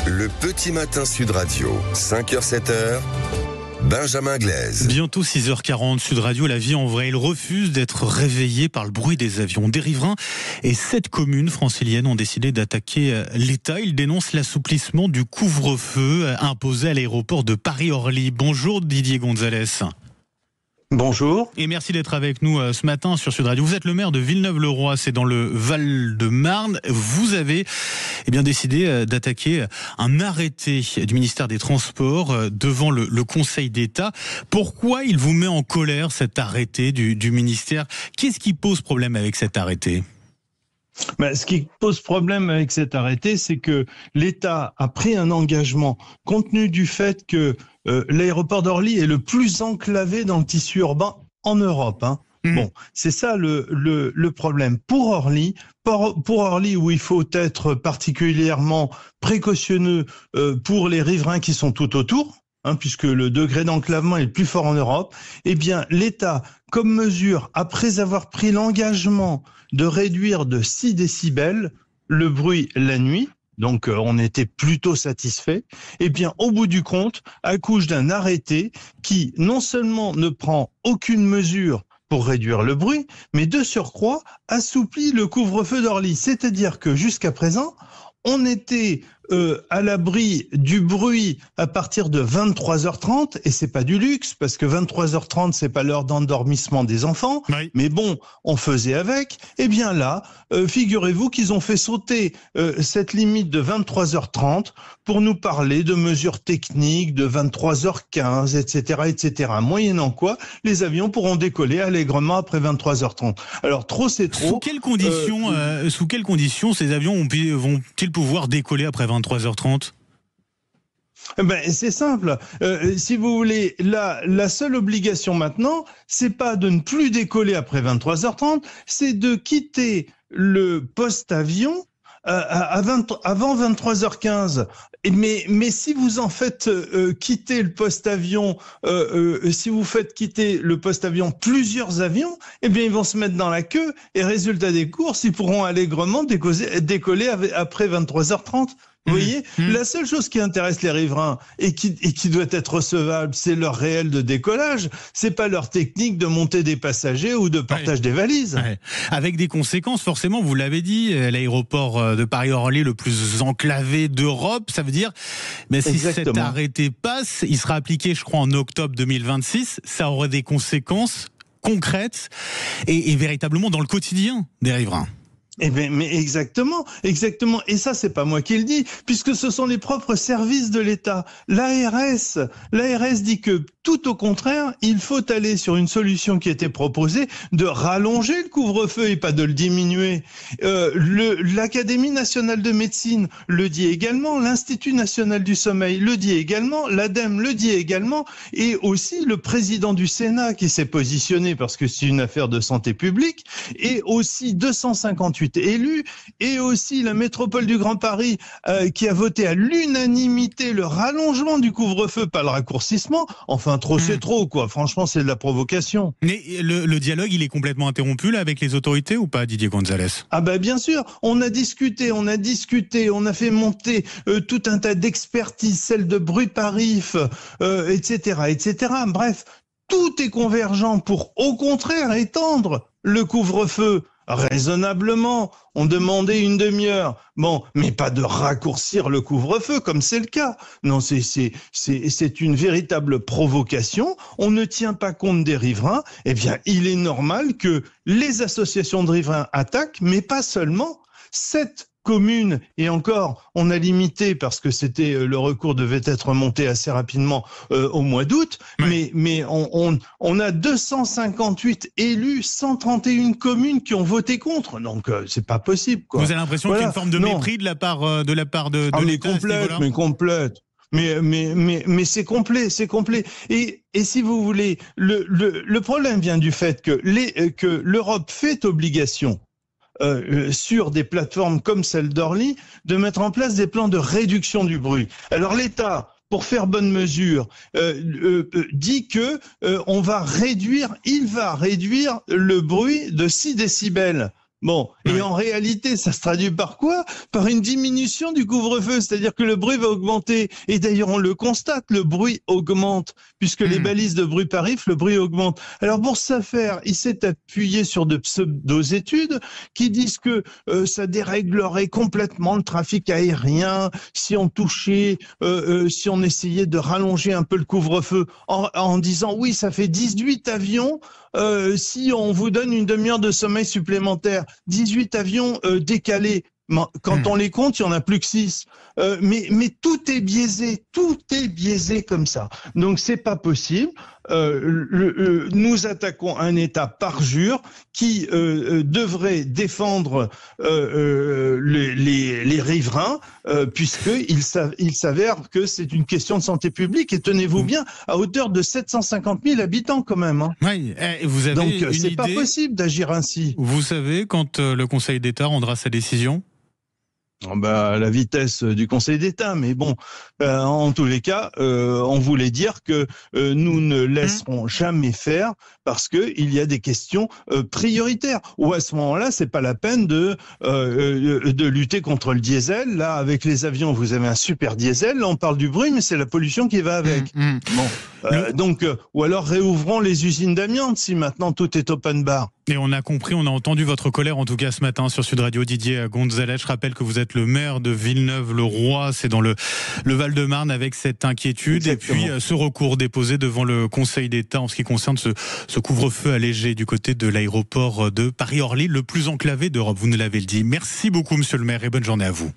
Le petit matin Sud Radio, 5h-7h, Benjamin Glaise. Bientôt 6h40, Sud Radio, la vie en vrai. Il refuse d'être réveillé par le bruit des avions. Des riverains et 7 communes franciliennes ont décidé d'attaquer l'État. Ils dénoncent l'assouplissement du couvre-feu imposé à l'aéroport de Paris-Orly. Bonjour Didier Gonzalez. Bonjour. Et merci d'être avec nous ce matin sur Sud Radio. Vous êtes le maire de Villeneuve-le-Roi, c'est dans le Val-de-Marne. Vous avez décidé d'attaquer un arrêté du ministère des Transports devant le Conseil d'État. Pourquoi il vous met en colère cet arrêté du ministère ? Qu'est-ce qui pose problème avec cet arrêté ? Ce qui pose problème avec cet arrêté, c'est que l'État a pris un engagement compte tenu du fait que l'aéroport d'Orly est le plus enclavé dans le tissu urbain en Europe. Bon, c'est ça le problème. Pour Orly, où il faut être particulièrement précautionneux pour les riverains qui sont tout autour, puisque le degré d'enclavement est le plus fort en Europe, eh bien l'État, comme mesure, après avoir pris l'engagement de réduire de 6 décibels le bruit la nuit, donc on était plutôt satisfait, eh bien au bout du compte, accouche d'un arrêté qui non seulement ne prend aucune mesure pour réduire le bruit, mais de surcroît assouplit le couvre-feu d'Orly. C'est-à-dire que jusqu'à présent, on était à l'abri du bruit à partir de 23h30, et c'est pas du luxe, parce que 23h30, c'est pas l'heure d'endormissement des enfants, oui. Mais bon, on faisait avec. Eh bien là, figurez-vous qu'ils ont fait sauter cette limite de 23h30 pour nous parler de mesures techniques de 23h15, etc., etc. Moyennant quoi, les avions pourront décoller allègrement après 23h30. Alors trop, c'est trop. Sous quelles conditions ces avions vont-ils pouvoir décoller après 23h30 ? C'est simple. Si vous voulez, la seule obligation maintenant, c'est pas de ne plus décoller après 23h30, c'est de quitter le poste-avion avant 23h15. Mais si vous en faites quitter le poste-avion, si vous faites quitter le poste-avion plusieurs avions, eh bien ils vont se mettre dans la queue et résultat des courses, ils pourront allègrement décoller après 23h30. Vous voyez, la seule chose qui intéresse les riverains et qui doit être recevable, c'est leur réel de décollage. C'est pas leur technique de monter des passagers ou de partage des valises. Ouais. Avec des conséquences, forcément, vous l'avez dit, l'aéroport de Paris-Orly le plus enclavé d'Europe, ça veut dire, si Exactement. Cet arrêté passe, il sera appliqué, je crois, en octobre 2026, ça aurait des conséquences concrètes et véritablement dans le quotidien des riverains. Mais exactement. Et ça, c'est pas moi qui le dis, puisque ce sont les propres services de l'État. L'ARS dit que tout au contraire, il faut aller sur une solution qui était proposée de rallonger le couvre-feu et pas de le diminuer. L'Académie nationale de médecine le dit également, l'Institut national du sommeil le dit également, l'ADEME le dit également, et aussi le président du Sénat qui s'est positionné parce que c'est une affaire de santé publique, et aussi 258 élus, et aussi la métropole du Grand Paris qui a voté à l'unanimité le rallongement du couvre-feu, pas le raccourcissement. Enfin, trop c'est trop, quoi. Franchement, c'est de la provocation. Mais le dialogue, il est complètement interrompu là avec les autorités ou pas, Didier Gonzalez ? Bien sûr, on a discuté, on a fait monter tout un tas d'expertises, celle de Bruit-Parif, etc. Bref, tout est convergent pour, au contraire, étendre le couvre-feu. Raisonnablement, on demandait une demi-heure. Mais pas de raccourcir le couvre-feu comme c'est le cas. Non, c'est une véritable provocation. On ne tient pas compte des riverains. Eh bien, il est normal que les associations de riverains attaquent, mais pas seulement. 7 communes, et encore, on a limité parce que le recours devait être monté assez rapidement au mois d'août, mais on a 258 élus, 131 communes qui ont voté contre, donc c'est pas possible, quoi. Vous avez l'impression qu'il y a une forme de mépris de la part de l'État complète. Mais c'est complet. Et si vous voulez, le problème vient du fait que l'Europe fait obligation sur des plateformes comme celle d'Orly, de mettre en place des plans de réduction du bruit. Alors l'État, pour faire bonne mesure, dit que il va réduire le bruit de 6 décibels. Bon, et en réalité, ça se traduit par quoi? Par une diminution du couvre-feu, c'est-à-dire que le bruit va augmenter. Et d'ailleurs, on le constate, le bruit augmente, puisque les balises de bruit parifent, le bruit augmente. Alors pour ce faire, il s'est appuyé sur de pseudo-études qui disent que ça déréglerait complètement le trafic aérien si on touchait, si on essayait de rallonger un peu le couvre-feu en disant oui, ça fait 18 avions. Si on vous donne une demi-heure de sommeil supplémentaire, 18 avions décalés, quand on les compte, il n'y en a plus que 6. Mais tout est biaisé comme ça. Donc c'est pas possible. Nous attaquons un État parjure qui devrait défendre les riverains, puisqu'il s'avère que c'est une question de santé publique. Et tenez-vous bien, à hauteur de 750 000 habitants quand même. Hein. Oui, vous avez donc une c'est idée, pas possible d'agir ainsi. Vous savez quand le Conseil d'État rendra sa décision? À la vitesse du Conseil d'État, mais bon, en tous les cas, on voulait dire que nous ne laisserons jamais faire parce que il y a des questions prioritaires. Ou à ce moment-là, c'est pas la peine de lutter contre le diesel. Là, avec les avions, vous avez un super diesel. Là, on parle du bruit, mais c'est la pollution qui va avec. Bon, donc, ou alors réouvrons les usines d'amiante si maintenant tout est open bar. Et on a compris, on a entendu votre colère en tout cas ce matin sur Sud Radio. Didier Gonzalez, je rappelle que vous êtes le maire de Villeneuve-le-Roi, c'est dans le Val-de-Marne avec cette inquiétude. Exactement. Et puis ce recours déposé devant le Conseil d'État en ce qui concerne ce couvre-feu allégé du côté de l'aéroport de Paris-Orly, le plus enclavé d'Europe, vous nous l'avez dit. Merci beaucoup monsieur le maire et bonne journée à vous.